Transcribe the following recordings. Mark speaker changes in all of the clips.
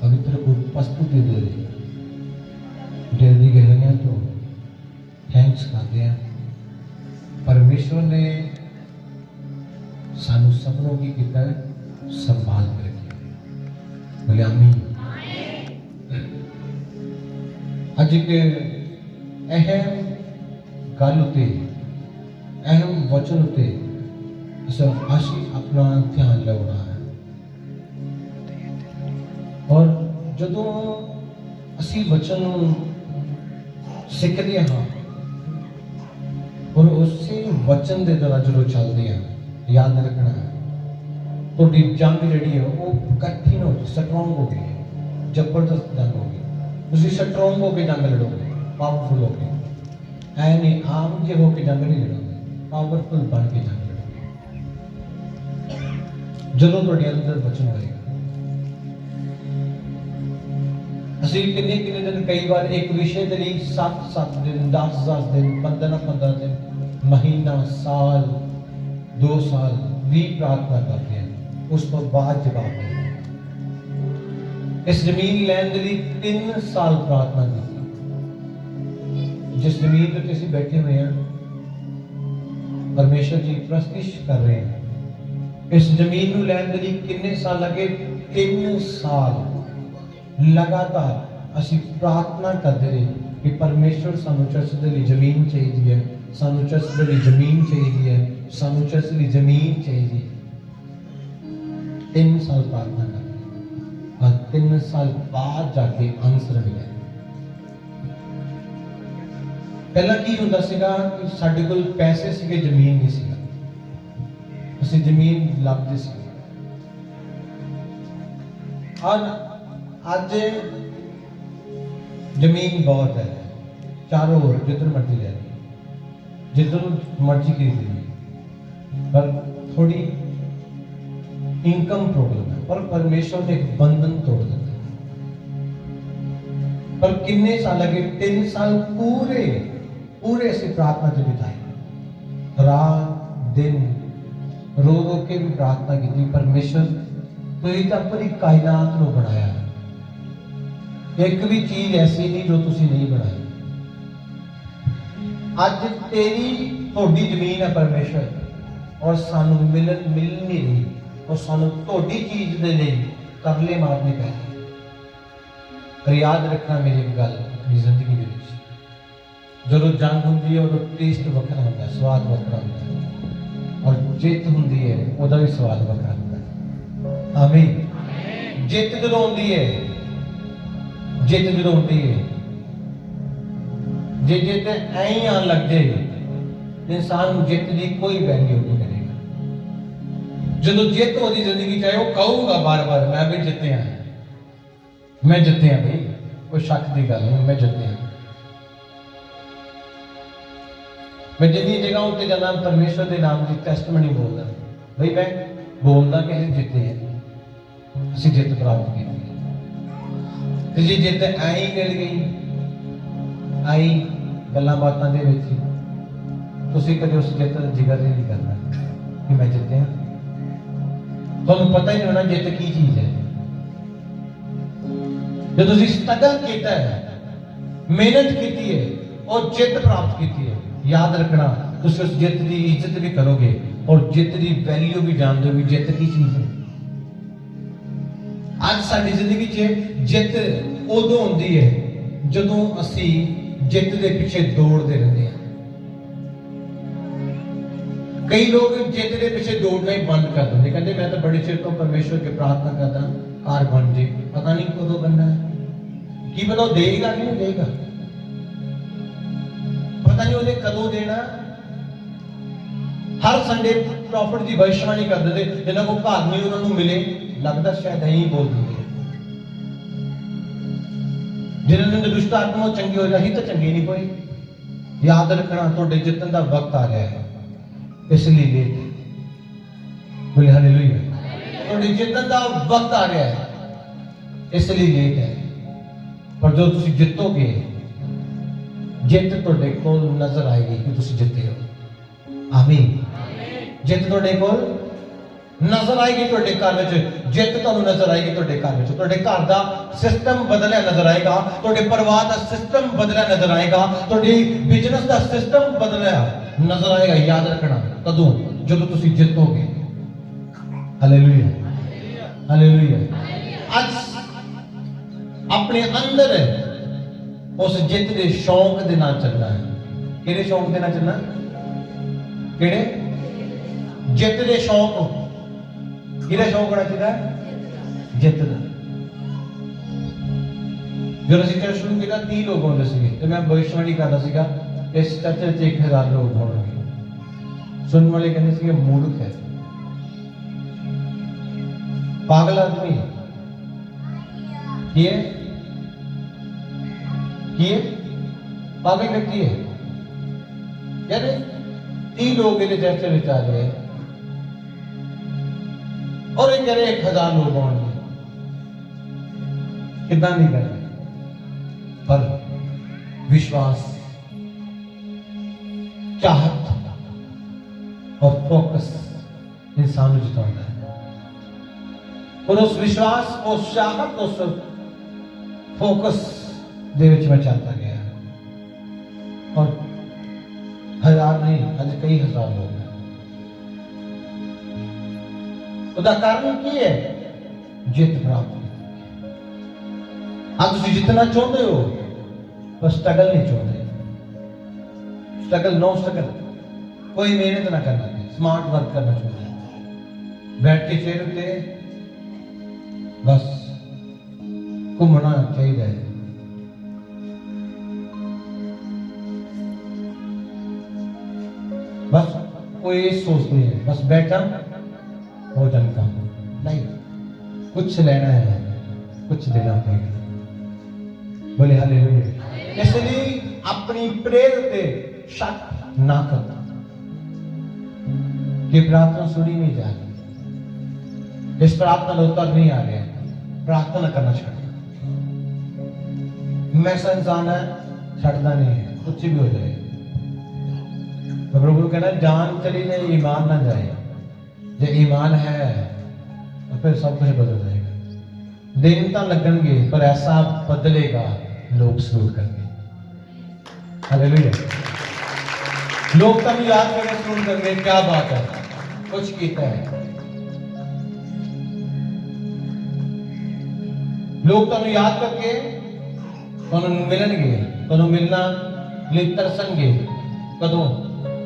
Speaker 1: पवित्र उपस्थिति दे रही दिल की गहराइयों तो थैंक्स करते हैं। परमेश्वर ने सानू सबनों की किया संभाल कर रखी। बोले आमीन। अज के अहम गल उते अहम वचन उते असी अपना ध्यान लगाना है। और जदों असी वचन सीखते हाँ और उसी वचन के द्वारा जो चलते हैं, याद रखना है तो जंग जी है वो कठिन हो स्ट्रोंग हो गई, जबरदस्त जंग हो गई। तुम स्ट्रोंग होकर जंग लड़ोगे, पावरफुल हो गए। ऐ नहीं आम जे होकर जंग नहीं लड़ोगे, पावरफुल बन के जंग लड़ोगे जदों तुहाडे अंदर वचन होएगा। असी किन्ने किन्ने दिन कई बार एक विषय के लिए 7-7 दिन 10-10 दिन 15-15 दिन महीना साल 2 साल भी प्रार्थना करते हैं, उस तो बाद जवाब देते हैं। इस जमीन लैन के लिए 3 साल प्रार्थना की। जिस जमीन पर किसी बैठे हुए हैं परमेश्वर जी प्रस्तिश कर रहे हैं, इस जमीन को लैन के लिए कितने साल लगे? 3 साल लगातार असी प्रार्थना करते रहे कि परमेश्वर सानू चर्च के लिए जमीन चाहिए है, सानू चर्च के लिए जमीन चाहिए है, सानू चर्च के लिए जमीन चाहिए। 3 साल प्रार्थना कर और 3 साल बाद जाके आंसर मिला। पहला की होंदा सीगा कि साडे कोल पैसे सीगे, जमीन नहीं सीगा, असी जमीन लभदे सी। और आज जमीन बहुत है, चारों ओर जिधर मर्जी ले ली, जिधर मर्जी खरीद ली, पर थोड़ी इनकम प्रॉब्लम है। पर परमेश्वर ने एक बंधन तोड़ दिया। पर कितने साल लगे? 3 साल पूरे पूरे से प्रार्थना से बिताई, रात दिन रो रो के भी प्रार्थना की थी। परमेश्वर तो तो पूरी कायनात को बनाया है, एक भी चीज ऐसी नहीं जो तुसी नहीं बनाई। आज तेरी थोड़ी जमीन है परमेश्वर, और सानू मिल नहीं रही, और सानू थोड़ी चीज दे नहीं तरले मारने पे। पर याद रखना मेरी गल, अपनी जिंदगी में जो जंग होंगी है वो टेस्ट वखरा होता है, स्वाद वखरा होता है, और जित होंगी है वह भी स्वाद वखरा होता है। आमीन। जित जो होंगी है, जित जो होती है, जे जित ऐ ही आन लग जाए इंसान जित की कोई वैल्यू नहीं करेगा। जो जित होती जिंदगी चाहे वो कहूगा बार बार मैं भी जितया, मैं जितया भाई, कोई शक की गल नहीं, मैं जितया। मैं जिन्नी जगह उत्ते जाना परमेश्वर के नाम की टेस्टमनी बोलता भाई, मैं बोलता कि असीं जिते हैं, असीं जित प्राप्त की। जी जित आई मिल गई, आई गल्लां बातां दे विच तुसीं कदे उस जित दा जिक्र नहीं करना कि मैं जितया। तुहानूं पता ही नहीं होना जित की चीज है। जो तुसीं स्ट्रगल कीता है, मेहनत की है और जित प्राप्त की है, याद रखना तुसीं उस जित की इज्जत भी करोगे और जित की वैल्यू भी जानते हो। जित की चीज है। आज साडी जिंदगी च जित उदों होंदी है जदों असी जित के पीछे दौड़ते रहते हैं। कई लोग जित के पीछे दौड़ना ही बंद कर देंगे, कहते मैं तो बड़े चिर तो परमेश्वर की प्रार्थना करता, कार बन जाए, पता नहीं कदों बनना है, की पता देगा कि नहीं देगा, पता नहीं उन्हें कदों देना। हर संडे प्रॉफिट की भविष्यवाणी कर देते, जिन्होंने को घर नहीं उन्होंने मिले, लगता शायद यही बोल देंगे। जिन्होंने दुष्ट आत्मा चंगी हो जाए तो चंगी नहीं कोई। याद रखना थोड़े जितन का वक्त आ गया है, इसलिए लेट। बोले हालेलुया। थोड़े जितन का वक्त आ गया है, इसलिए लेट है। पर जो तुम जितोगे, जित तुहाडे कोल नजर आएगी कि तुम जिते हो। आमीन। जित तुहाडे कोल नजर आएगी ਤੁਹਾਡੇ ਘਰ ਵਿੱਚ ਜਿੱਤ ਤੁਹਾਨੂੰ ਨਜ਼ਰ ਆਏਗੀ ਤੁਹਾਡੇ ਘਰ ਵਿੱਚ ਤੁਹਾਡੇ ਘਰ ਦਾ ਸਿਸਟਮ ਬਦਲਿਆ ਨਜ਼ਰ ਆਏਗਾ ਤੁਹਾਡੇ ਪਰਿਵਾਰ ਦਾ ਸਿਸਟਮ ਬਦਲਿਆ ਨਜ਼ਰ ਆਏਗਾ ਤੁਹਾਡੀ ਬਿਜ਼ਨਸ ਦਾ ਸਿਸਟਮ ਬਦਲਿਆ ਨਜ਼ਰ ਆਏਗਾ ਯਾਦ ਰੱਖਣਾ ਕਦੋਂ ਜਦੋਂ ਤੁਸੀਂ ਜਿੱਤੋਗੇ ਹਾਲੇਲੂਇਆ ਹਾਲੇਲੂਇਆ ਅੱਜ ਆਪਣੇ ਅੰਦਰ ਉਸ ਜਿੱਤ ਦੇ ਸ਼ੌਂਕ ਦੇ ਨਾਲ ਚੱਲਣਾ ਹੈ ਕਿਹੜੇ ਸ਼ੌਂਕ ਦੇ ਨਾਲ ਚੱਲਣਾ ਕਿਹੜੇ ਜਿੱਤ ਦੇ ਸ਼ੌਂਕ ਕਿਹੜਾ ਸ਼ੌਂਕ ਹੋਣਾ ਚਾਹੀਦਾ ਜਿੱਤ ਦਾ ਜਦੋਂ ਅਸੀਂ ਚਰਚ ਸ਼ੁਰੂ ਕੀਤਾ 30 ਲੋਕ ਹੁੰਦੇ ਸੀਗੇ ਤੇ ਮੈਂ ਭਵਿੱਖਬਾਣੀ ਕਰਦਾ ਸੀਗਾ ਇਸ ਚਰਚ ਵਿੱਚ 1000 ਲੋਕ ਹੋਣਗੇ ਸੁਣਨ ਵਾਲੇ ਕਹਿੰਦੇ ਸੀਗੇ ਮੂਰਖ ਹੈ पागल आदमी ये पागल व्यक्ति है यार 30 लोग इन्हें चर्च में आ गए और ये कह रहे 1000 लोग होंगे कितना नहीं कर रहे पर विश्वास चाहत और फोकस इंसान को जिताता है और उस विश्वास उस चाहत उस फोकस दे विच मैं चलता गया और 1000 नहीं आज कई हजार लोग हैं उसका कारण की है जित प्राप्त आप तुम जितना चाहते हो पर स्ट्रगल नहीं चाहते स्ट्रगल नो स्ट्रगल कोई मेहनत ना करना स्मार्ट वर्क करना चाहते बैठ के चेयर पे बस घूमना चाहिए बस कोई सोचते हैं बस बैठा हो जाता नहीं कुछ लेना है कुछ देना पड़ेगा बोले हालेलुया इसलिए अपनी प्रेयर पे शक ना करना कि प्रार्थना सुनी नहीं जा रही इस प्रार्थना में उत्तर नहीं आ रहे प्रार्थना करना छोड़ मैं संसान है छड़ना नहीं है कुछ भी हो जाए तो प्रभु कहना जान चली जाए ईमान ना जाए जो ईमान है तो फिर सब कुछ बदल जाएगा दिन तो लगेंगे पर ऐसा बदलेगा लोग सलूट करके हालेलुया लोग तब याद करके सलूट करके क्या बात है कुछ किया है लोग तुम याद करके मिलनगे तुम मिलना लिए तरसणगे कदों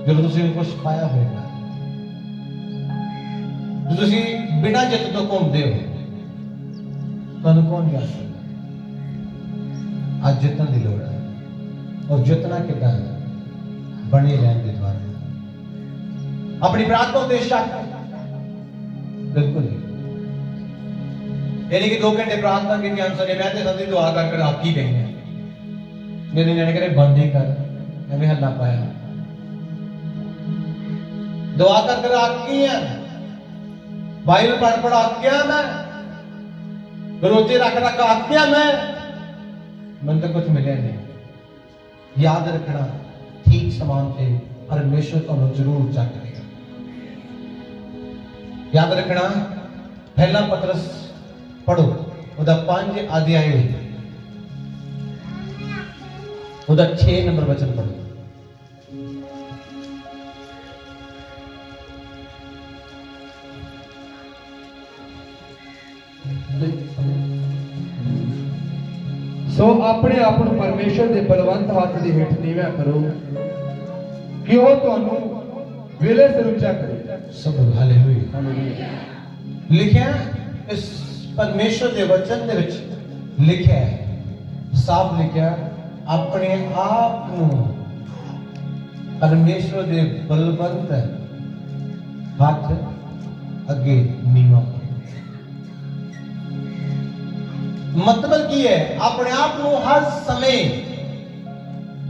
Speaker 1: जो कुछ पाया होगा जो बिना जित तो घूमते हो तुम कौन याद करता आज जितने की लोड़ है और जितना कितना बने रहने के द्वारा अपनी प्रार्थना के शक बिल्कुल नहीं यानी कि 2 घंटे प्रार्थना की आंसर है मैं तो सदी दुआ कर आपकी गई है मेरे जाने करे बंद ही कर मैं हल्ला पाया दुआ कर आपकी है बाइबल पढ़ आकिया मैं रोजे रख आकिया मैं तो कुछ मिले नहीं याद रखना ठीक समान से परमेश्वर तुम जरूर चक करेगा याद रखना पहला पतरस पढ़ो उदा 5 अध्याय उदा 6 नंबर वचन पढ़ो
Speaker 2: सो अपने आप को परमेश्वर के बलवंत हाथ की हेठ नीवा करो कि वो तुहानू वेले सिर उच्चा करे
Speaker 1: सब हालेलुया लिखा इस परमेश्वर के वचन दे विच लिखा है साफ लिखा अपने आप को परमेश्वर के बलवंत हाथ अगे नीवा मतलब की है अपने आप को हर समय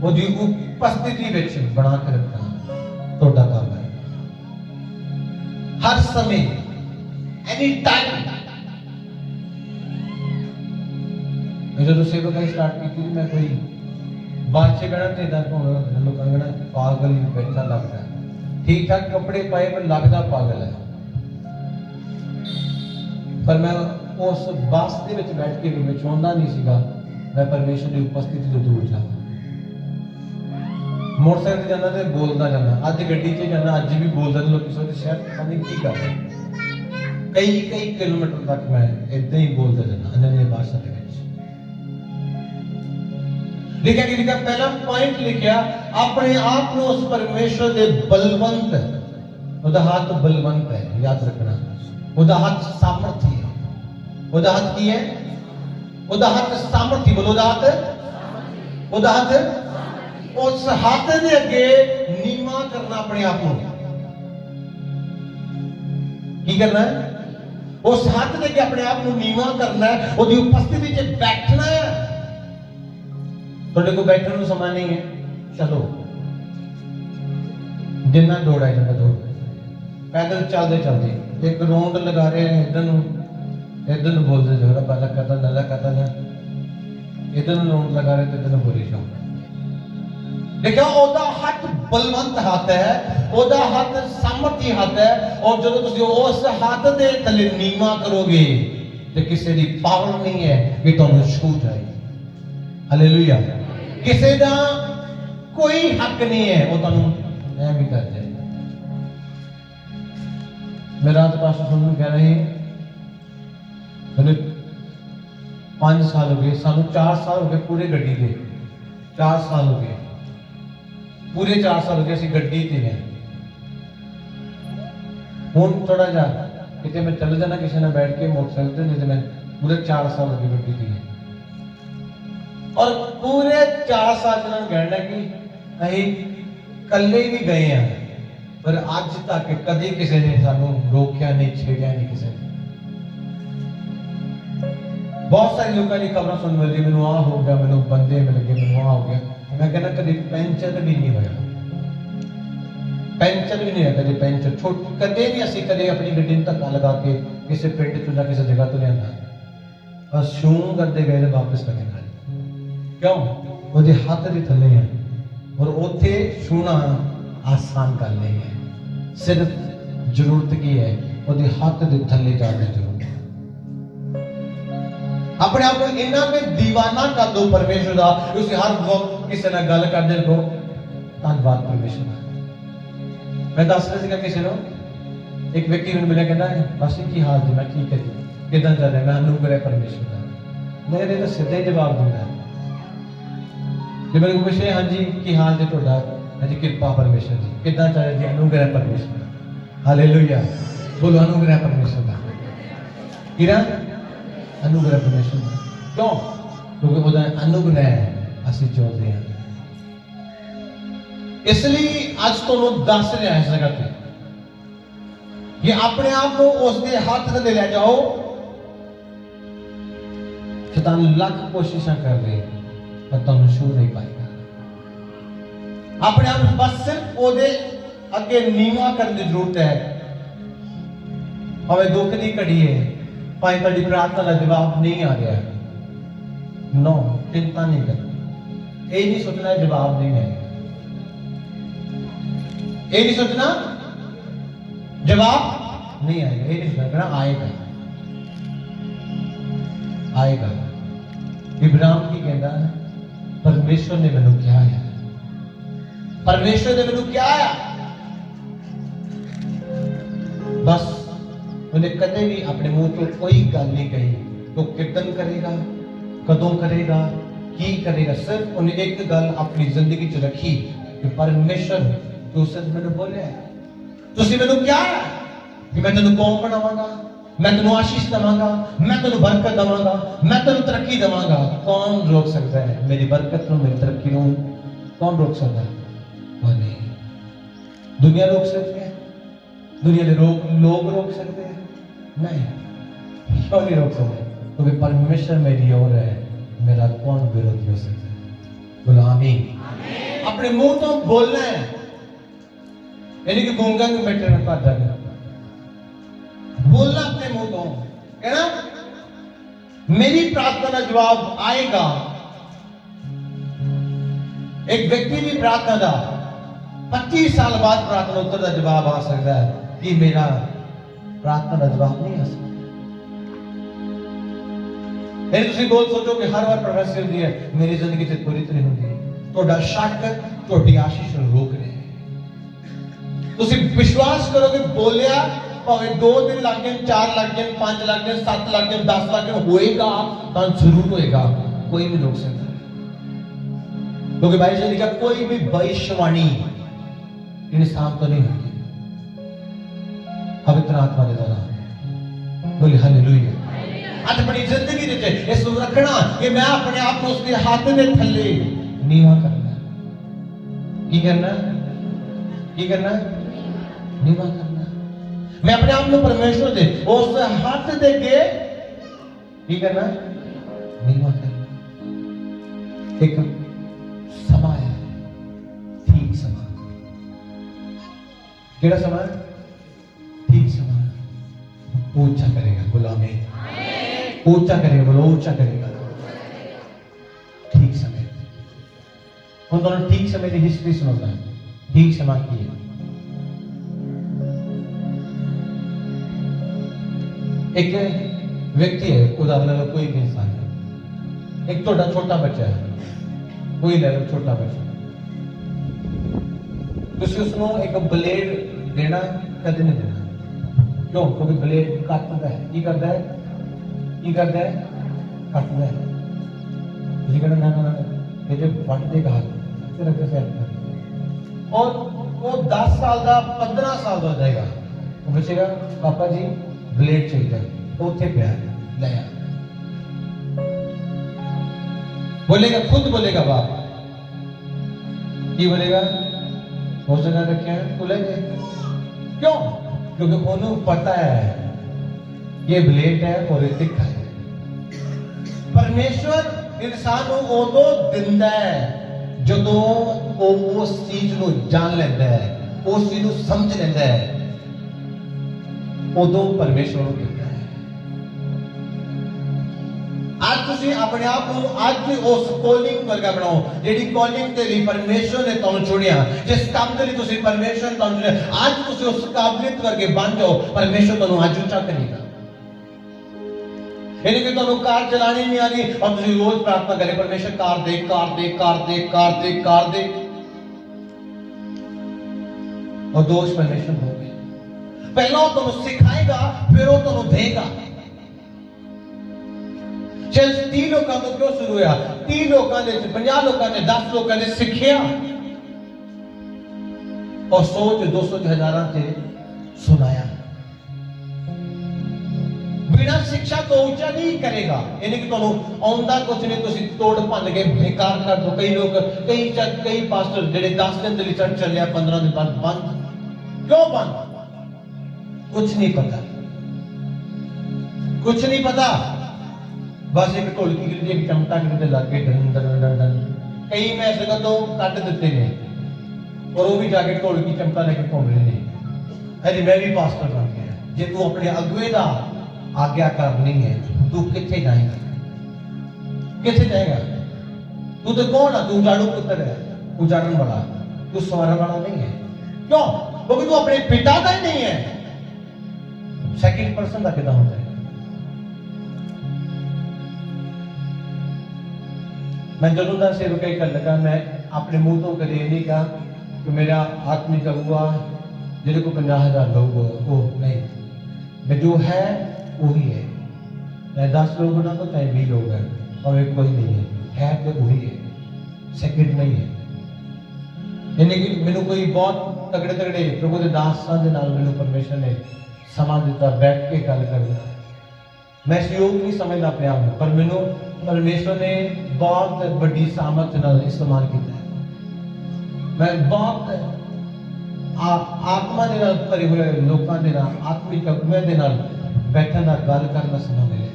Speaker 1: वो जी उपस्थिति विच बना के रखना तोड़ा काम है हर समय एनी टाइम जो सेवकाई स्टार्ट की थी मैं कोई बादशाह कहना चाहता लोग कहना पागल बैठा लगता है ठीक ठाक कपड़े पाए पर लगता पागल है पर मैं उस बस दे विच बैठ के भी मैं चाहता नहीं सीगा मैं परमेश्वर की उपस्थिति तो दूर जावां। मोटरसाइकिल जाना तो बोलता जाना, अज गड्डी च जाना अज भी बोलता, लोग सोचते शायद पता नहीं की कर रहे। कई कई किलोमीटर तक मैं इदां ही बोलता जाना अन्य भाषा के विच। लिखा कि लिखा पहला पॉइंट लिखा अपने आप को उस परमेश्वर के बलवंत, उहदा हाथ बलवंत है, याद रखना। उहदा हाथ सामर्थी है। उहदा हाथ की है? उहदा हाथ सामर्थी। बोलो उहदा हाथ, उहदा हाथ। उस हाथ दे अगे नीवा करना अपने आप को। की करना है? उस हाथ दे अगे अपने आप को नीवा करना है, उसकी उपस्थिति च बैठना है। थोड़े को बैठने को समय नहीं है, चलो जिन्ना दौड़ा है जिन्ना दौड़, पैदल चलते चलते एक राउंड लगा रहे हैं, इधर बोलते जो रब्बा लगा ना, इधर राउंड लगा रहे तो इधर बोली जाओ। देखो ओदा हाथ बलवंत हाथ है, ओदा हाथ सामर्थी हाथ है, और जो तुम उस हाथ दे थले नीवा करोगे तो किसी की पावर नहीं है कि तुम छू जाए। हालेलुया। किसी का कोई हक नहीं है वो तुम भी कर जाए। मेरा तो पास सुन कह रहे हैं 5 साल हो गए, सानू 4 साल हो गए पूरे गड्डी के, 4 साल हो गए पूरे 4 साल हो गए असं गड्डी ते हैं। हूँ थोड़ा जा कितने मैं चल जाना किसी ने बैठ के मोटरसाइकिल, नहीं तो मैं पूरे 4 साल हो गए गड्डी ते हैं। और पूरे 4 साल कहना कि अं कले भी गए हैं, पर अज तक कभी किसी ने सानू रोकया नहीं, छेड़िया नहीं किसी ने। बहुत सारे लोगों की खबर सुन मिलती, मैनू आ हो गया, मैनू बंदे मिल गए, मैनू आ हो गया। मैं कहना कभी पेंचर भी नहीं होया, पेंचर भी नहीं है कभी। पेंचर छोट कदे भी असी कदे अपनी गड्डी में धक्का लगा के किसी पिंड चो या किसी जगह तो लिया, बस शू करते गए तो वापस करने गए। क्यों? वो हाथ के थले है, और उथे छूना आसान कर ले है। सिर्फ जरूरत की है वो हाथ के थले जाने जरूरत। अपने आप को इन्ना में दीवाना कर दो परमेश्वर का, उसे हर वक्त किसी ने गल कर दे दो धन्यवाद परमेश्वर का। मैं दस रहा किसी ने, एक व्यक्ति मैंने मिला, कहना बस की हाल जी, मैं ठीक है जी, कितना चल रहा, मैं अनुग्रह परमेश्वर का। मेरे तो सीधा ही जवाब दूंगा जो मेरे को पूछे, हाँ जी की हाल जी ਤੁਹਾਡਾ? हाँ जी कृपा परमेश्वर जी, कितना चल रहा जी? अनुग्रह परमेश्वर। हालेलुया। बोलो अनुग्रह परमेश्वर का। किरा अनुग्रह परमेश्वर का। क्यों? क्योंकि वो अनुग्रह असि चाहते हैं। इसलिए आज तो दस रहा है इस जगह पे कि अपने आप को उसके हाथ से ले जाओ। शैतान लाख कोशिश कर रहे पर तुम छू नहीं पाएगा। अपने आप बस सिर्फ ओदे अगे नीवा करने की जरूरत है। हमें दुख की घड़ी है, भाई तुहाडी प्रार्थना का जवाब नहीं आ गया, नो चिंता नहीं करनी। ये नहीं सोचना जवाब नहीं है, ये नहीं सोचना जवाब नहीं आएगा, ये नहीं सोचना आएगा, आएगा। इब्राहिम की कहता है परमेश्वर ने मैनू क्या है, परमेश्वर ने मैनू क्या है। बस उन्हें कदे भी अपने मुंह तो कोई गल नहीं कही तो कितन करेगा, कदों करेगा, की करेगा। सिर्फ उन्हें एक गल अपनी जिंदगी च रखी कि परमेश्वर तू सिर्फ मैनू बोलिया तुसी मैनू क्या है कि मैं तेनू कौम बनावांगा, मैं तेनू आशीष देवांगा, मैं तेनू बरकत देवांगा, मैं तेनू तरक्की देवांगा। कौन रोक सकता है मेरी बरकत को, मेरी तरक्की को? कौन रोक सकता है? वो नहीं। दुनिया रोक सकती है, दुनिया के लोग रोक सकते हैं? नहीं, क्यों नहीं रोक सकते? क्योंकि परमेश्वर मेरी ओर है, मेरा कौन विरोधी हो सकता है? बोलो आमीन। अपने मुंह तो बोलना है, यानी कि गूंगा में बैठे रहना जाकर बोलना अपने मुंह तो, है ना? मेरी प्रार्थना का जवाब आएगा। एक व्यक्ति की प्रार्थना का 25 साल बाद प्रार्थना उत्तर का जवाब आ सकता है कि मेरा प्रार्थना का जवाब नहीं आ सकता। ਇਹ ਤੁਸੀਂ ਬਹੁਤ ਸੋਚੋ ਕਿ ਹਰ ਵਾਰ ਪ੍ਰੋਫੈਸਰ ਹੁੰਦੀ ਹੈ ਮੇਰੀ ਜ਼ਿੰਦਗੀ ਤੇ ਪੂਰੀ ਨਹੀਂ ਹੁੰਦੀ। ਤੁਹਾਡਾ ਸ਼ੱਕ ਤੁਹਾਡੀ ਆਸ਼ੀਸ਼ ਨੂੰ ਰੋਕ ਰਿਹਾ ਹੈ। ਤੁਸੀਂ ਵਿਸ਼ਵਾਸ ਕਰੋ ਕਿ ਬੋਲਿਆ ਭਾਵੇਂ 2 ਦਿਨ ਲੱਗ ਜਾਣ, 4 ਲੱਗ ਜਾਣ, 5 ਲੱਗ ਜਾਣ, 7 ਲੱਗ ਜਾਣ, 10 ਲੱਗ ਜਾਣ, ਹੋਏਗਾ ਤਾਂ ਜ਼ਰੂਰ ਹੋਏਗਾ। कोई नहीं रोक सकता, क्योंकि भाई ने लिखा कोई भी भविष्यवाणी इंसान तो नहीं होती पवित्र आत्मा के द्वारा। बोले हालेलुया। आज अपनी जिंदगी दे इस रखना कि मैं अपने आप को उसके हाथ में थल्ले नीवा करना। की करना? की करना? नीवा करना। मैं अपने आप को परमेश्वर दे उस हाथ दे के की करना? नीवा करना। एक समा है, ठीक समा। केड़ा समा? ठीक समा। ऊंचा करेगा गुलामी, ऊंचा करेगा, बोलो ऊंचा करेगा। ठीक समय। हम दोनों ठीक समय की हिस्ट्री सुनोगा। ठीक समा की है। एक व्यक्ति है, उदाहरण कोई भी इंसान है, एक छोटा बच्चा है, कोई ले लो छोटा बच्चा, तुसी उसको एक ब्लेड देना कदे नहीं देना। क्यों? क्योंकि ब्लेड काटता है। की करता है? की करता है? काटता है। तुसी कहना ना ना ये जो फट देगा हाथ फिर रख से और वो 10 साल का 15 साल का हो जाएगा, वो बचेगा पापा जी ब्लेड चाहिए, तो उठे प्यार लाया बोलेगा, खुद बोलेगा बाप। की बोलेगा? हो जगह रखे हैं बोलेंगे। क्यों? क्योंकि उन्हें पता है ये ब्लेड है और ये तिखा है। परमेश्वर इंसान को उदो दिंदा है जदों वो उस चीज को जान लेता है, उस चीज को समझ लेता है, उदो परमेश्वर को देता है। आज तुसी अपने आप को आज भी उस कॉलिंग वर्गा बनाओ जेडी कॉलिंग ते लिए परमेश्वर ने तुम चुनिया, जिस काम के लिए तुसी परमेश्वर ने तुम चुनिया, आज तुसी उस काबिलियत वर्गे बन जाओ। परमेश्वर तुम आज ऊंचा करेगा। यानी कि तुम कार चलानी नहीं आ रही और तुसी रोज प्रार्थना करें परमेश्वर कार दे, कार दे, कार दे, कार दे, कार दे, और दोष परमेश्वर होंगे। पहला वो तुम सिखाएगा, फिर वो तुम देगा। चल 30 लोगों को क्यों शुरू हुआ? 30 लोगों ने, 50 लोगों ने, 10 लोगों ने सीखिया और 100 200 हजारों से सुनाया। बिना शिक्षा तो ऊंचा नहीं करेगा। यानी कि तुम आंदा कुछ नहीं, तुम तोड़ भन के बेकार कर दो। कई लोग, कई चर्च, कई पास्टर जेडे 10 दिन के लिए चर्च चलिया 15 दिन बाद बंद। क्यों बंद? कुछ नहीं पता, कुछ नहीं पता। बस एक ढोलकी गिरती, एक चमटा गिरते लाके डन डन डन डन। कई मैं जगह तो कट देते हैं और वो भी जाके ढोलकी चमटा लेके घूम रहे हैं। अरे मैं भी पास्टर बन गया। जे तू अपने अगुए का आज्ञाकार नहीं है, तू किथे जाएगा? किथे जाएगा? तू तो कौन है? तू उजाड़ू पुत्र है, उजाड़न वाला, तू संवारन वाला नहीं है। क्यों? क्योंकि तू अपने पिता का ही नहीं है। सेकंड पर्सन का कितना होता है? मैं जरूर का सेवक कर लगा, मैं अपने मुंह तो कदे नहीं कहा कि मेरा आत्मिक अगुआ जिसे को 50,000 लोग वो नहीं, मैं जो है वही है। चाहे 10 लोग ना तो चाहे 20 लोग हैं और एक कोई नहीं है तो वही है, सेकंड नहीं है। यानी कि मैंने कोई बहुत तगड़े तगड़े प्रभु के दासां दे नाल मैंने परमेश्वर ने समा दिता बैठ के गल करना। मैं योग नहीं समझदा अपने आप में, पर मैंने परमेश्वर ने बहुत बड़ी सामर्थ नाल इस्तेमाल किया है। मैं बहुत आत्मा दे नाल भरे हुए लोकां दे नाल, आत्मिक अगुआं दे नाल बैठन दा गल करना समा मिले।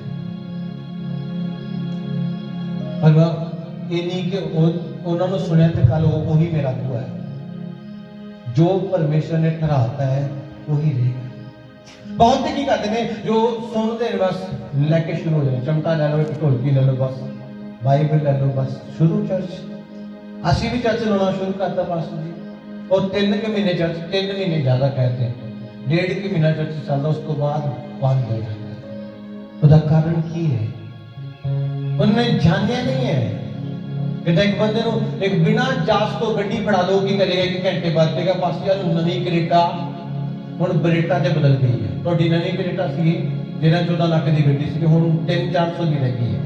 Speaker 1: पर ये नहीं कि उन्होंने सुनिया तो कल वही मेरा अगुआ है। जो परमेश्वर ने ठहराता है वही रहेगा। बहुत ही करते हैं जो सुनते हैं बस लेके शुरू हो जाए, चमटा ले लो, एक ढोलकी ले लो, बस बाइबल ले लो, बस शुरू चर्च। असी भी चर्च लाना शुरू करता पास्टर जी, और 3 के महीने चर्च, 3 महीने ज्यादा कहते हैं, 1.5 के महीना चर्च चलता, उसको बाद बंद हो जाता है। उसका कारण की है? उन्होंने जानिया नहीं है कि एक बंदे को एक बिना जांच तो गड्डी फड़ा दो कि करेगा कि घंटे बाद कहेगा पास यार नवी करेटा हुण बरेटा ते बदल गई है। ਤੁਹਾਡੀ नवी करेटा सी ਜਿਹਨਾਂ 14 ਲੱਖ ਦੀ ਗੱਡੀ ਸੀ ਹੁਣ 3-400 ਦੀ ਰਹਿ ਗਈ ਹੈ।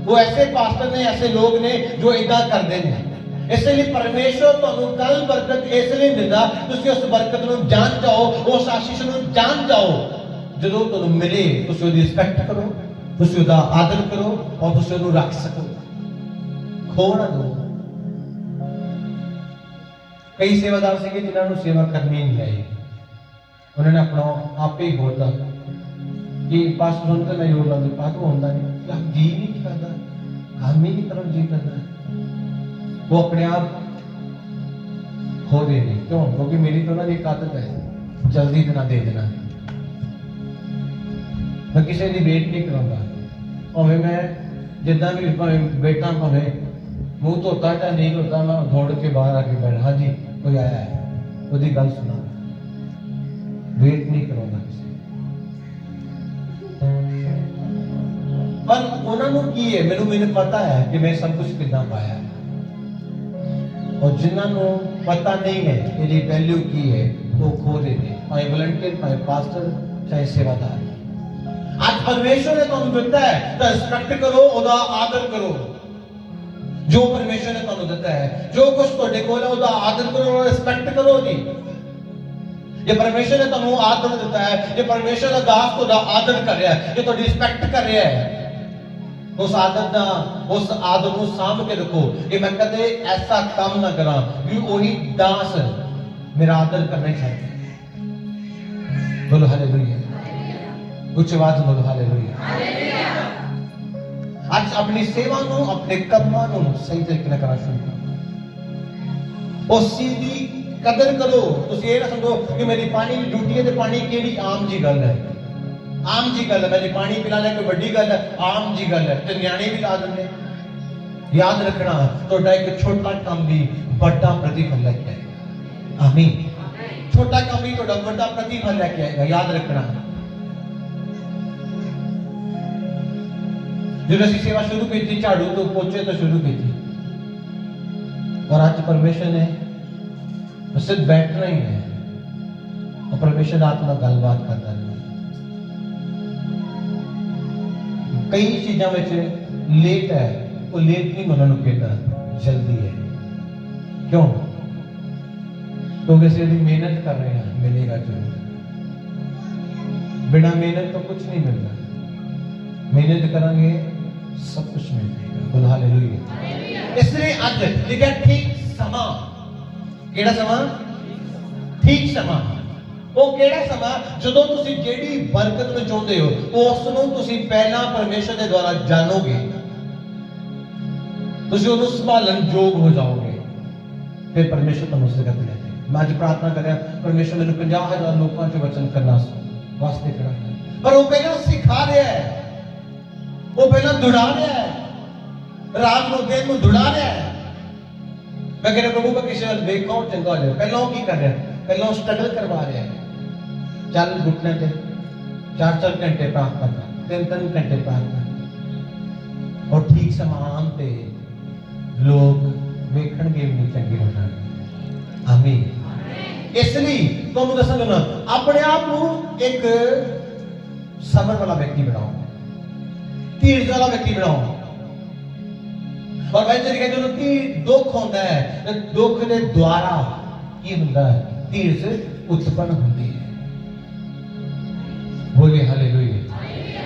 Speaker 1: वो ऐसे पास्टर ने ऐसे लोग ने जो इदा करते हैं। इसलिए परमेश्वर ਤੁਹਾਨੂੰ ਕੱਲ ਬਰਕਤ ਇਸ ਲਈ ਦਿੰਦਾ ਤੁਸੀਂ ਉਸ ਬਰਕਤ ਨੂੰ ਜਾਣ ਜਾਓ, ਉਸ ਆਸ਼ੀਸ਼ ਨੂੰ ਜਾਣ ਜਾਓ। ਜਦੋਂ ਤੁਹਾਨੂੰ ਮਿਲੇ ਤੁਸੀਂ ਉਹਦੀ ਰਿਸਪੈਕਟ ਕਰੋ, ਤੁਸੀਂ ਉਹਦਾ ਆਦਰ ਕਰੋ ਔਰ ਤੁਸੀਂ ਉਹਨੂੰ ਰੱਖ ਸਕੋ, ਖੋ ਨਾ ਦਿਓ। ਕਈ ਸੇਵਾਦਾਰ ਸੀਗੇ ਜਿਨ੍ਹਾਂ ਨੂੰ ਸੇਵਾ ਕਰਨੀ ਨਹੀਂ ਆਈ, ਉਹਨਾਂ ਨੇ ਆਪਣਾ ਆਪੇ ਹੀ ਬੋਲਦਾ कि पास सुनते मैं योग लाते पास वो होता नहीं क्या जी नहीं करता, काम ही की तरफ जी करता, वो अपने आप खो दे नहीं। क्यों? क्योंकि मेरी तो ना एक आदत है जल्दी देना दे देना। मैं किसी की वेट नहीं कराऊंगा, भावे मैं जिदा भी बैठा भावे मुंह धोता चाहे नहीं धोता, मैं दौड़ के बाहर आके बैठा, हाँ जी कोई आया है, उसकी गल सुना, वेट नहीं कराऊंगा। पर उन्होंने की है मैंने पता है कि मैं सब कुछ कितना पाया, और जिन्होंने पता नहीं है ये वैल्यू की है वो खो देते, चाहे वॉलंटियर चाहे पास्टर चाहे सेवादार। आज परमेश्वर ने तुम दिता है तो रिस्पेक्ट करो, ओदा आदर करो। जो परमेश्वर ने तुम दिता है, जो कुछ तुहाडे कोल है ओदा आदर करो और रिस्पेक्ट करो जी। ये परमेश्वर ने तुम आदर दिता है, ये परमेश्वर का दास तुहाडा आदर कर रहा है, ये तुहाडी रिस्पेक्ट कर रहा है। उस आदत का उस आदत को सामभ के रखो कि मैं कदे ऐसा काम ना करा भी वही दास मेरा आदर करना चाहिए। बोलो हालेलुया, उच्च आवाज बोलो हालेलुया। आज अपनी सेवा नु अपने कर्मां नु सही तरीके ਨਾਲ करना शुरू करो, उस चीज की कदर करो। तुसी ये ना समझो कि मेरी पानी की ड्यूटी है ते पानी केड़ी आम जी गल है, आम जी गल है, मैं पानी पिलाना कोई बड़ी गल है, आम जी गल है, तो न्याणे भी ला देंगे। याद रखना तो एक छोटा काम भी बड़ा प्रतिफल लेके आएगा। आमीन। छोटा काम भी तो बड़ा प्रतिफल लेके आएगा, याद रखना। जो असि सेवा शुरू की थी झाड़ू तो पोचे तो शुरू की थी, और आज परमेश्वर ने सिर्फ बैठना ही है और परमेश्वर आत्मा गलबात करता है। कई चीजों में लेट है, वो लेट नहीं मनन कहता, जल्दी है। क्यों? क्योंकि यदि मेहनत कर रहे हैं मिलेगा जरूर, बिना मेहनत तो कुछ नहीं मिलता, मेहनत करेंगे सब कुछ मिल जाएगा। बोलो हालेलुया। इसलिए आज लिखा ठीक समा, केड़ा समा? ठीक समा। वो केड़ा समा जदों तुसी जेड़ी बरकत में चाहते हो उस नूं तुसी पहला परमेश्वर के द्वारा जानोगे, तुसी उन्हें संभालन योग हो जाओगे, फिर परमेश्वर तुम उससे करते रहते। मैं आज प्रार्थना कर रहा परमेश्वर मेरे 50,000 लोगों से वचन करना वास्ते खड़ा है, पर वो पहले सिखा रहा है, वो पहले दुड़ा रहा है, रात को दिन में दुड़ा रहा है। मैं कह रहा प्रभु का किसी वाल देखा हो चंगा हो जाए, पहला वो की कर रहा है, पहला स्ट्रगल करवा रहा है। चल घुटने से 4-4 घंटे प्रार्थना कर, 3-3 घंटे प्रार्थना, और ठीक समान पे लोग वेखण के नहीं चंगे हो जाए। आमीन। इसलिए तुम दसा ना अपने आप को एक सबर वाला व्यक्ति बनाओ, धीरज वाला व्यक्ति बनाओ। और वैसे कहते हैं कि दुख होता है, दुख के द्वारा की होता है धीरज उत्पन्न होती है। बोले हालेलुया।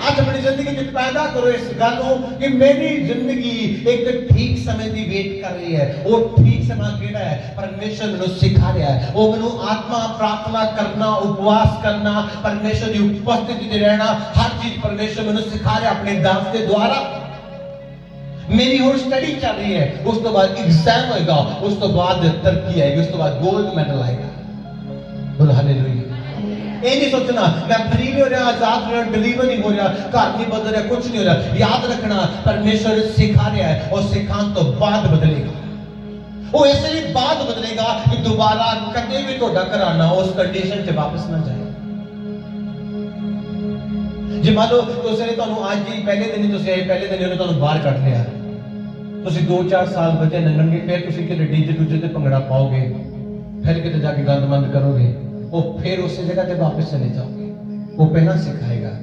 Speaker 1: आज अपनी जिंदगी में पैदा करो इस गल को कि मेरी जिंदगी एक ठीक समय की वेट कर रही है। वो ठीक समय केड़ा है? परमेश्वर मैंने सिखा रहा है, वो मैंने आत्मा प्रार्थना करना, उपवास करना, परमेश्वर की उपस्थिति में रहना, हर चीज परमेश्वर मैंने सिखा रहा है अपने दास के द्वारा। मेरी और स्टडी चल रही है, उस तो बाद एग्जाम होगा, उस तो बाद तरक्की आएगी, उस तो बाद गोल्ड मेडल आएगा। बोलो हालेलुया। ये नहीं सोचना मैं फ्री नहीं हो रहा, आजाद हो रहा, डिलीवर नहीं हो रहा, घर नहीं बदल रहा, कुछ नहीं हो रहा। याद रखना परमेश्वर सिखा रहा है और सिखाने तो बाद बदलेगा। वो इसलिए बाद बदलेगा कि दोबारा कदे भी तोड़ा घराना उस कंडीशन से वापस ना जाए। जे मान लो उसने तुहानू आज ही पहले दिन ही तुसीं आए, पहले दिन ही उन्हें तुहानू बाहर कढ लिया, तुसीं 2-4 साल बचे लंघणगे, फिर तुसीं किते डीजे डूजे ते भंगड़ा पाओगे, फिर किते जाके गंदमंद करोगे, वो फिर उसी जगह ते वापस चले जाओगे। वो पहला सिखाएगा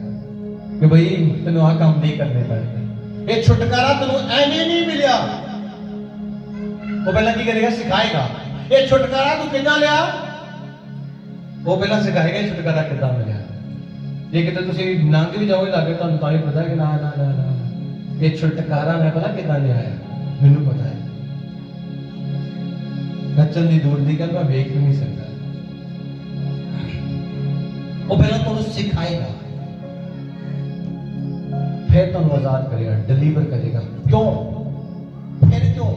Speaker 1: कि भाई तेनू आ काम नहीं करने पड़ेंगे, ये छुटकारा तेनू ऐਵੇਂ नहीं मिलिया। वो पहला की करेगा? सिखाएगा। ये छुटकारा तू कितना लिया? वो पहला सिखाएगा ये छुटकारा कितना मिलिया। जे किते तुसीं लंघ भी जाओगे लागे तुहानू तां ही पता कि ना ना ना ना ये छुटकारा मैं पता कितना लिया है, मैनू पता है। नचन दी दूर दी गल मैं वेख नहीं सकता। वो पहला तुहानू सिखाएगा, फिर तुहानू आजाद करेगा, डिलीवर करेगा। क्यों? फिर क्यों?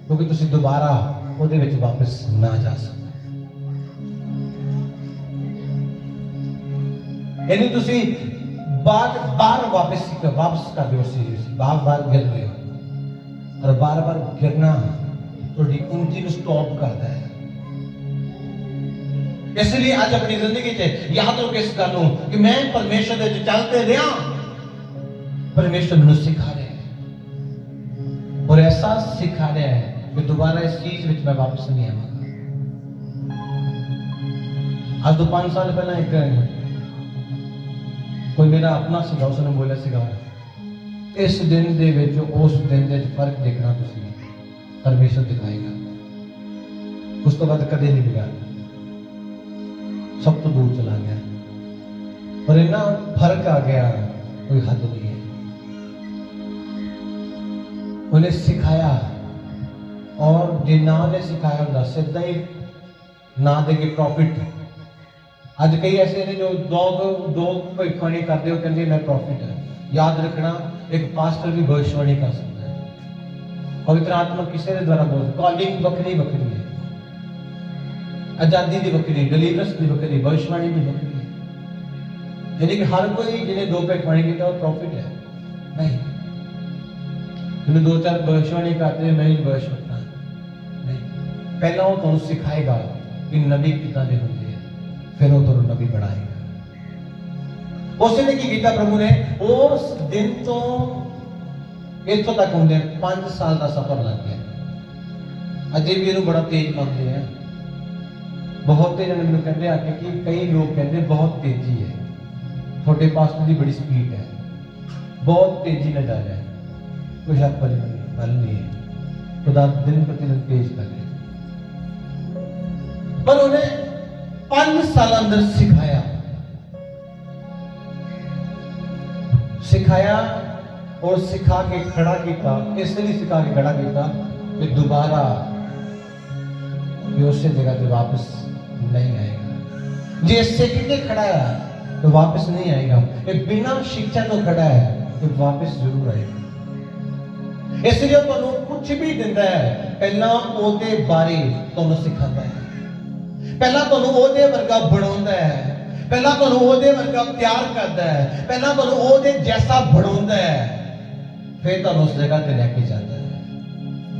Speaker 1: क्योंकि तुसीं दोबारा ਉਹਦੇ ਵਿੱਚ वापस ना जा सकते। यानी तुसीं बार वापस कर दो उस चीज, बार गिर रहे हो, और बार गिरना थोड़ी उन्नति को स्टॉप करता है। इसलिए आज अपनी जिंदगी से याद रखो इस गल कि मैं परमेश्वर दे चलते रहा, परमेश्वर मैनू सिखा रहा है, और ऐसा सिखा रहा है कि दोबारा इस चीज में मैं वापस नहीं आवांगा। आज तो 5 साल पहले एक कोई मेरा अपना सीगा, उसने बोलिया सीगा इस दिन दे विच उस दिन दे फर्क देखना तुसीं परमेश्वर दिखाएगा। उस तो बाद कदे नहीं बिगाड़, सब तो दूर चला गया, पर इतना फर्क आ गया कोई हद नहीं है। उन्हें सिखाया, और जे ना ने सिखाया होता सीधा ही ना देके प्रॉफिट। आज कई ऐसे ने जो लोग भविष्यवाणी करते हो, कहते मैं प्रॉफिट है। याद रखना एक पास्टर भी भविष्यवाणी कर सकता है, पवित्र आत्मा किसी के द्वारा बोल, कॉलिंग बखरी है, आजादी दी बखरी, डिलीवरेंस दी बखरी, भविष्यवाणी दी बखरी है। यानी कि हर कोई जिन्हें 2 भविष्यवाणी की वो प्रॉफिट है नहीं। जिन्हें 2-4 भविष्यवाणी करते हैं मैं ही भविष्यवाणी नहीं। पहला वो तुहानू सिखाएगा कि नबी कितना दे होंगे, फिर वो तुहानू नबी बनाएगा। उसने की किया प्रभु ने उस दिन तो इतों तक होंगे 5 साल का सफर लग गया। अजे भी इन्हू बड़ा तेज मानते हैं, बहुत तेज मैंने कहते आके कि कई लोग कहते बहुत तेजी है, थोड़े पास्टर की बड़ी स्पीड है, बहुत तेजी न जा रहा है। कोई शक वाली गल नहीं है, खुदा दिन प्रतिदिन तेज कर रहे, पर उन्हें 5 साल अंदर सिखाया और सिखा के खड़ा किया। इसलिए सिखा के खड़ा किया कि दोबारा उस जगह पे वापस नहीं आएगा। जे सीख के खड़ा है तो वापस नहीं आएगा, ये बिना शिक्षा तो खड़ा है तो वापस जरूर आएगा। इसलिए तुहानू कुछ भी दिंदा है पहला ओदे बारे तुहानू सिखाता है, पहला तुहानू ओदे वर्गा बनाउंदा है, पहला तुहानू ओदे वर्गा तैयार करता है, पहला तुहानू ओदे जैसा बनाउंदा है, फिर तुहानू उस जगह ते लेके जाता है।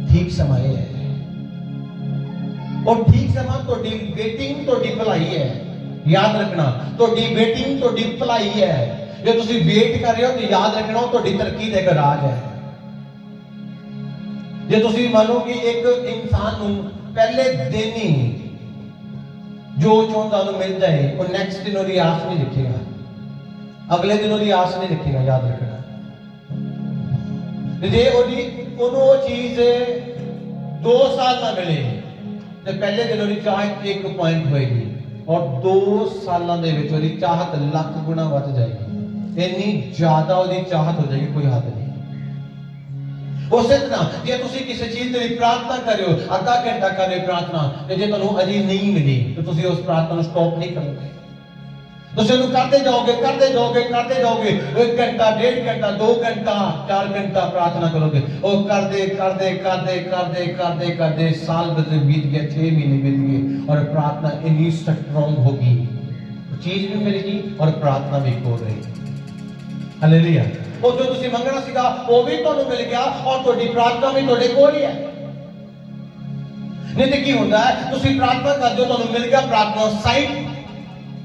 Speaker 1: ठीक समय है, और ठीक समय तुहाडी वेटिंग तुहाडी भलाई है। याद रखना तुहाडी वेटिंग तुहाडी भलाई है। जो तुसीं वेट कर रहे हो तो याद रखना तुहाडी तरक्की दा एक राज है। जे तुसीं मानो कि एक इंसान नूं पहले दिन ही जो चाहता उन्हें मिल जाए, वो नेक्स्ट दिन उसकी आस नहीं रखेगा, अगले दिन उसकी आस नहीं रखेगा। याद रखना जे वो चीज 2 साल ना मिले तो पहले दिन उसकी चाहत 1 पॉइंट होएगी, और 2 सालों के विच उसकी चाहत लाख गुना बढ़ जाएगी। इतनी ज्यादा उसकी चाहत हो जाएगी, कोई हद नहीं। उस तरह जे तुसीं किसी चीज के लिए प्रार्थना कर रहे हो, आधा घंटा कर रहे हो प्रार्थना, ते जे तुहानू अजे नहीं मिली तो तुसीं उस प्रार्थना को स्टॉप नहीं करोगे, तुसीं उन्हें करते जाओगे 1 घंटा, 1.5 घंटा, 2 घंटा, 4 घंटा प्रार्थना करोगे। और करते साल बीत गया, 6 महीने बीत गए, और प्रार्थना इतनी स्ट्रॉन्ग होगी, चीज भी मिलेगी और प्रार्थना भी हो रही। हालेलुया। वो जो तुसी मंगना सीगा वो भी तुहानू मिल गया, और तुहाडी प्रार्थना भी तुहाडे कोल ही है। नहीं तो की होता है तुसी प्रार्थना करदे हो, तुहानू मिल गया प्रार्थना साइट,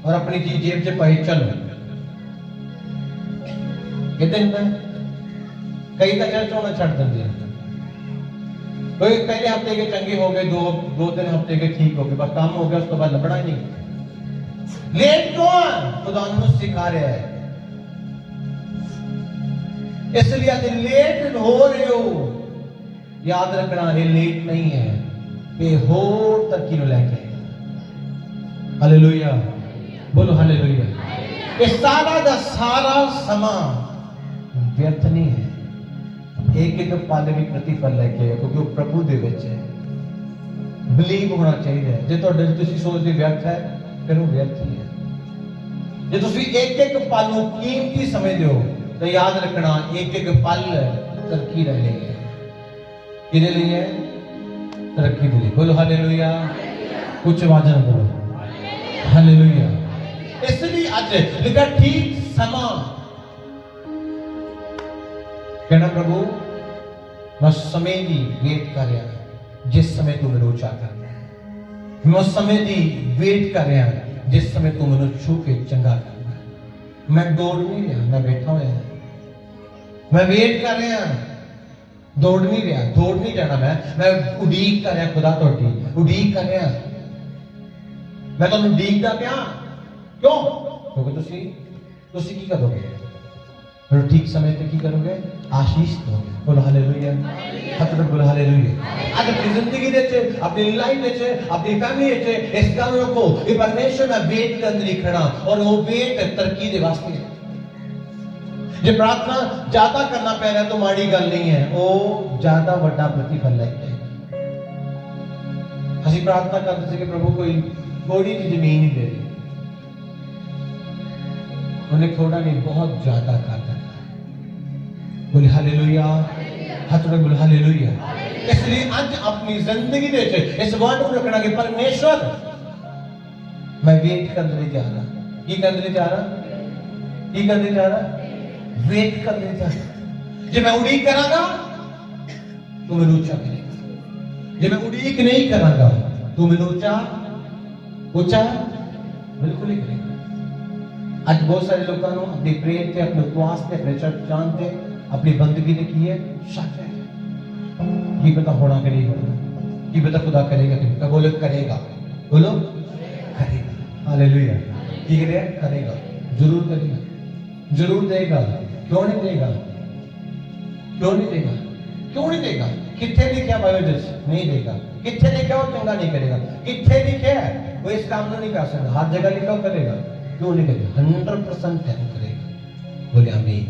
Speaker 1: और अपनी चीज जेब च पाई चलो। इतने ਹੁੰਦਾ कई तो चर्च होना छड़ देंगे कोई पहले हफ्ते के चंगे हो गए, दो तीन हफ्ते के ठीक हो गए, बस काम हो गया, उसके बाद लबड़ा ही नहीं। लेट कौन खुदा ने सिखा रहा है, इसलिए आज लेट हो रहे हो, याद रखना ये लेट नहीं है, ये होर तरक्की नु लेके। हालेलुया, बोलो हालेलुया। ये सारा दा सारा समा व्यर्थ नहीं है, एक एक पल भी प्रतिफल लेके आए, क्योंकि वो प्रभु दे विच है। बिलीव होना चाहिए, जे तुहाडे तुसीं सोचदे व्यर्थ है, फिर वो व्यर्थ ही है। जे तुसीं एक एक पल नूं कीमती समझदे हो, तो याद रखना एक एक पल तरक्की दे लिए है। किहदे लिए है? तरक्की दे लिए। बोलो हालेलुया, कुछ आवाज़ ना बोलो, हालेलुया। इसलिए आज लिखा ठीक समा कहना, प्रभु मैं उस समय की वेट कर रहा जिस समय तू मैनू ऊंचा करना है, मैं उस समय की वेट कर रहा जिस समय तू मैनू छू के चंगा करना है। मैं दौड़ नहीं रहा, मैं बैठा हुआ, मैं वेट कर रहा, दौड़ नहीं रहा, दौड़ नहीं जाना, मैं उड़ीक कर रहा, खुदा तोड़ी उड़ीक कर रहा, मैं तुहानू उड़ीकदा पिया। क्यों? क्योंकि तुसी की करोगे, फिर ठीक समय पे की करोगे? आशीष दोगे। बोलो हालेलुया, हाथ में बोलो हालेलुया। आज अपनी जिंदगी दे चे, अपनी लाइफ दे चे, अपनी फैमिली दे चे, इस गल रखो ये परमेश्वर में वेट के अंदर ही खड़ा, और वो वेट तरक्की दे वास्ते है। जे प्रार्थना ज्यादा करना पै रहा तो माड़ी गल नहीं है, वो ज्यादा बड़ा प्रतिफल लेके। ਅਸੀਂ प्रार्थना करते थे कि प्रभु कोई थोड़ी सी जमीन ही दे दे, उन्हें थोड़ा नहीं बहुत ज्यादा कर देता। बोले हालेलुया, हाथ में बोले हालेलुया। इसलिए आज अपनी जिंदगी दे इस वर्ड को रखना कि परमेश्वर मैं वेट करने जा रहा, की करने जा रहा, की करने जा रहा, वेट करने जा रहा। जे मैं उड़ीक करांगा तो मैं ऊंचा करेगा, जे मैं उड़ीक नहीं करांगा तो मैं ऊंचा बिल्कुल ही करेगा। आज बहुत सारे लोगों ने अपनी प्रेयर से, अपने उपवास से, अपने चर्च जान से, अपनी बंदगी ने की है, शक है कि पता होना कि नहीं होना, कि पता खुदा करेगा कि नहीं। बोलो करेगा, बोलो करेगा। हालेलुया। की करेगा? करेगा, जरूर करेगा, जरूर देगा। क्यों नहीं देगा? क्यों नहीं देगा? क्यों नहीं देगा? कितने लिखा बाइबल नहीं देगा, कितने लिखा वो चंगा नहीं करेगा, कितने लिखे है वो इस काम को नहीं कर सकता, हर जगह लिखा करेगा। क्यों नहीं करेगा? 100% करेगा। बोले आमीन।